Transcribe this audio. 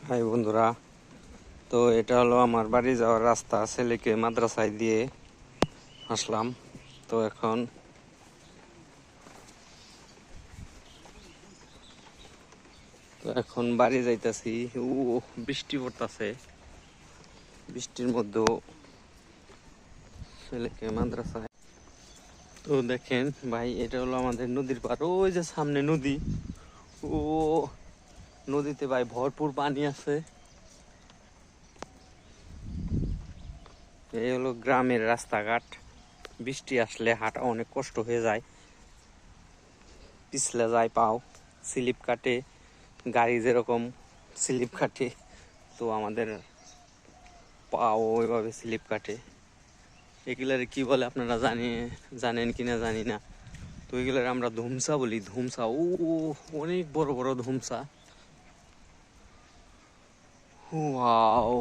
High বন্ধুরা, তো এটা হলো আমার বাড়ি যাওয়ার রাস্তা। ছেলেকে মাদ্রাসায় দিয়ে আসলাম। তো এখন বাড়ি যাইতাছি। বৃষ্টি পড়তাছে, বৃষ্টির মধ্যেও ছেলেকে মাদ্রাসায়। তো দেখেন ভাই, এটা হলো আমাদের নদীর পার। ওই যে সামনে নদী, ও নদীতে ভাই ভরপুর পানি আছে। এই হলো গ্রামের রাস্তাঘাট। বৃষ্টি আসলে হাঁটা অনেক কষ্ট হয়ে যায়, পিছলে যায়, পাও স্লিপ কাটে, গাড়ি যেরকম স্লিপ কাটে, তো আমাদের পাও ওইভাবে স্লিপ কাটে। এগুলার কি বলে আপনারা জানেন কিনা জানি না। তো এগুলার আমরা ধুমসা বলি। ধুমসা, অনেক বড় বড় ধুমসা। ওয়াও,